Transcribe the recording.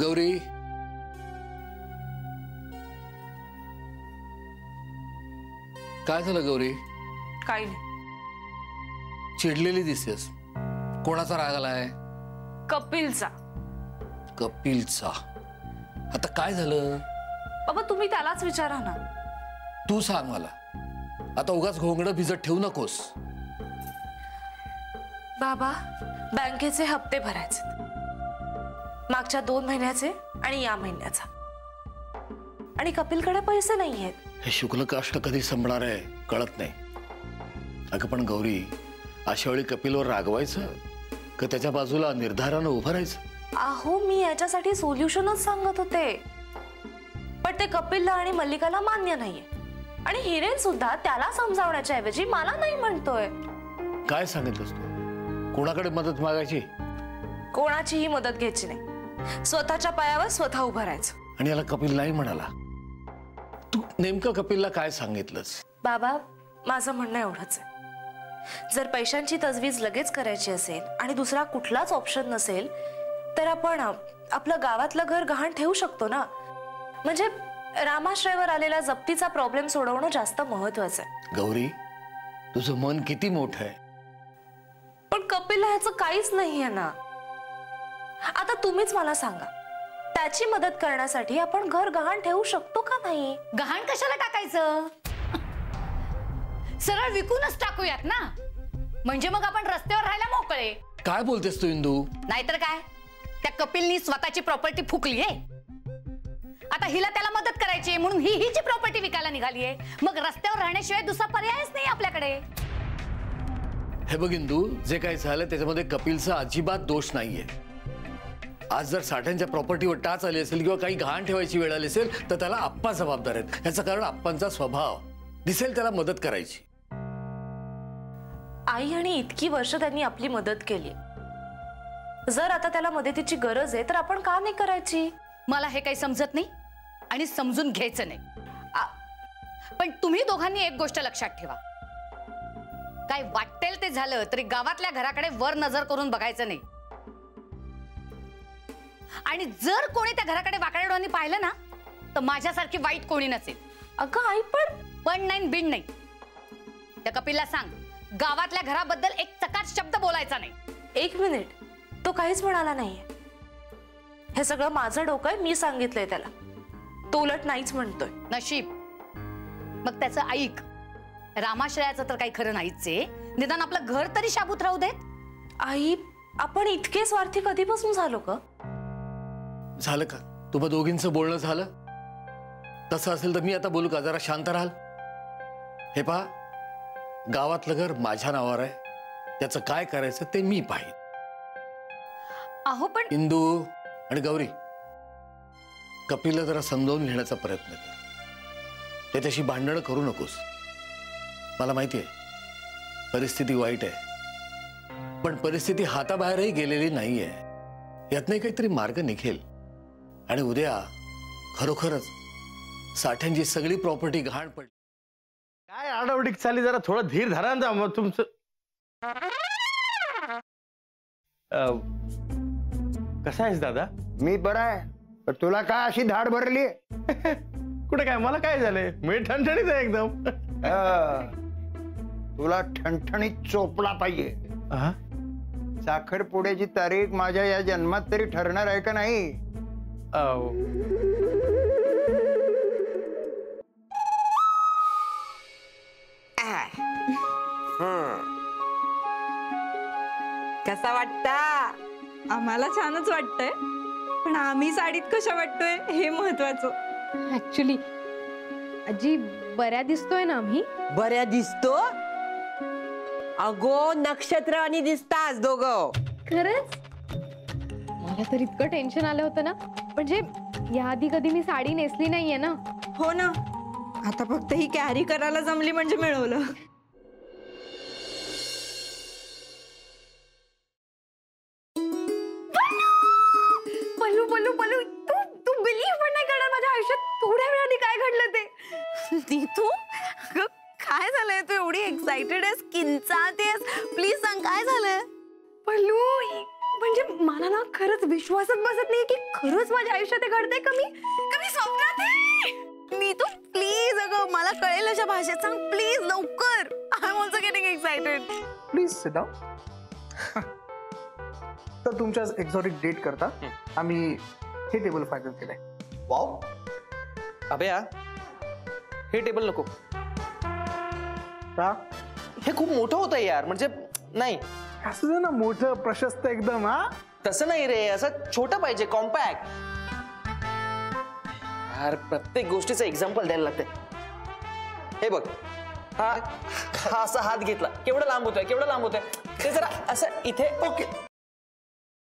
गौरी, काय झालं गौरी? काही नाही. चिडलेली दिसतेस. कोणाचा राग आलाय? कपिलचा. कपिलचा? आता काय झालं? बाबा तुम्ही त्यालाच विचारा ना. तू सांग मला. आता उगाच घोंगडं भिजत ठेवू नकोस. बाबा बँकेचे हप्ते भरायचे, मागच्या 2 महिन्याचे आणि या महिन्याचा, आणि कपिलकडे पैसे नाहीयेत. हे शुक्ल काष्ट कधी संपणार आहे कळत नाही. अगं पण गौरी, अशा वेळी कपिलवर रागवायचं का त्याच्या बाजूला निर्धारानं उभं राहायचं? अहो मी याच्यासाठी सोल्युशनच सांगत होते, पण ते कपिलला आणि मल्लिकाला मान्य नाहीये. आणि हिरेन सुद्धा त्याला समजावण्याच्या ऐवजी मला नाही म्हणतोय. काय सांगितलंस तू? कोणाकडे मदत मागायची? कोणाचीही मदत घ्यायची नाही, स्वतःच्या पायावर स्वतः उभं राहायचं. आणि याला कपिल नाही म्हणाला. तू नेमकं कपिलला काय सांगितलंस? बाबा माझं म्हणणं एवढंच आहे, जर पैशांची तजवीज लगेच करायची असेल आणि दुसरा कुठलाच ऑप्शन नसेल तर आपण आपलं गावातलं घर गहाण ठेवू शकतो ना. म्हणजे रामाश्रयवर आलेला जप्तीचा प्रॉब्लेम सोडवणं जास्त महत्वाचं आहे. गौरी, तुझं मन किती मोठं आहे. पण कपिलला ह्याचं काहीच नाहीये ना. आता तुम्हीच मला सांगा, त्याची मदत करण्यासाठी आपण घर गहाण ठेवू शकतो का नाही? गहाण कशाला टाकायचं? सरळ विकूनच टाकूयात ना, म्हणजे मग आपण रस्त्यावर राहायला मोकळे. काय बोलतेस तू इंदू? नाहीतर काय, त्या कपिलनी स्वतःची प्रॉपर्टी फुकली आहे. आता हिला त्याला मदत करायची म्हणून ही हिची प्रॉपर्टी विकायला निघाली आहे. मग रस्त्यावर राहण्याशिवाय दुसरा पर्यायच नाही आपल्याकडे. हे बघ इंदू, जे काही झालं त्याच्यामध्ये कपिलचा अजिबात दोष नाहीये. आज जर साठ्यांच्या प्रॉपर्टीवर टाच आली असेल किंवा काही गहाण ठेवायची वेळ आली असेल तर त्याला आप्पा जबाबदार आहेत. याचं कारण आप्पांचा स्वभाव दिसेल त्याला मदत करायची. आई आणि इतकी वर्ष त्यांनी आपली मदत केली, जर आता त्याला मदतीची गरज आहे तर आपण का नाही करायची? मला हे काही समजत नाही आणि समजून घ्यायचं नाही. पण तुम्ही दोघांनी एक गोष्ट लक्षात ठेवा, काय वाटेल ते झालं तरी गावातल्या घराकडे वर नजर करून बघायचं नाही. आणि जर कोणी त्या घराकडे वाकड्या डोळ्यांनी पाहिलं ना तर माझ्यासारखी वाईट कोणी नसेल. अगं आई, पण नाही बिन नाही. त्या कपिलला सांग, गावातल्या घराबद्दल एक चकाट शब्द बोलायचा नाही. 1 मिनिट, तो काहीच म्हणाला नाहीये. हे सगळं माझं डोकं आहे, मी सांगितलंय त्याला. तो उलट नाहीच म्हणतोय. नशीब. मग त्याचं ऐक. रामाश्रयाचं तर काही खरं नाहीच आहे. निदान आपलं घर तरी शाबूत राहू देत. आई, आपण इतके स्वार्थी कधीपासून झालो का? झालं का? तुम्हा दोघींचं बोलणं झालं? तसं असेल तर मी आता बोलू का? जरा शांत राहाल? हे पहा, गावातलं घर माझ्या नावावर आहे. त्याचं काय करायचं ते मी पाहिजे. अहो पण इंदू आणि गौरी, कपिलला जरा समजावून घेण्याचा प्रयत्न कर. त्याच्याशी भांडणं करू नकोस. मला माहिती आहे परिस्थिती वाईट आहे, पण परिस्थिती हाताबाहेरही गेलेली नाहीये. यातनं काहीतरी मार्ग निघेल आणि उद्या खरोखरच साठ्यांची सगळी प्रॉपर्टी गहाण पडली. काय आडावडीक चालली, जरा थोडं धीर धरा ना. मग तुमचं कसं आहेस दादा? मी बरा आहे, पण तुला काय अशी धाड भरली? कुठे काय, मला काय झालंय? मी ठणठणीत आहे एकदम. तुला ठणठणीत चोपला पाहिजे. साखरपुड्याची तारीख माझ्या या जन्मात तरी ठरणार आहे का नाही? कसा वाटता? आम्हाला छानच वाटतंय, पण आम्ही साडीत कशा वाटतोय हे महत्वाचं. ऍक्च्युली आजी बऱ्या दिसतोय ना आम्ही? बऱ्या दिसतो? अगो नक्षत्रावानी दिसतास दोघं. खरंच? मला तर इतकं टेन्शन आलं होतं ना, म्हणजे याआधी कधी मी साडी नेसली नाहीये ना. हो ना, आता फक्त ही कॅरी करायला जमली म्हणजे मिळवलं. पल्लू पल्लू पल्लू, तू बिलीव्ह पण नाही करणार माझ्या आयुष्यात थोड्या वेळाने काय घडलं ते. नीतू, काय झालंय? तू एवढी एक्साइटेड आहेस, किंचाळतेस, प्लीज सांग काय झालंय? पल्लू, म्हणजे मला ना खरंच विश्वासच बसत नाही की खरंच माझ्या आयुष्यात हे घडतंय का मी स्वप्नात आहे. मी तो प्लीज अगं मला कळेल अशा भाषेत सांग प्लीज लवकर. I am also getting excited. Please sit down. तर तुमच्या एक्झॉटिक डेट करता आम्ही हे टेबल फायनल केलंय. वाव अभ्या, हे टेबल नको. का? हे खूप मोठं होतं यार. म्हणजे नाही असं दे ना मोठं प्रशस्त एकदम. हा तसं नाही रे, असं छोटं पाहिजे, कॉम्पॅक्ट. यार प्रत्येक गोष्टीचं एक्झाम्पल द्यायला लागते. हे बघ, हा असा हात घेतला, केवढा लांब होतोय, केवढा लांब होतोय. ते जरा असं इथे. ओके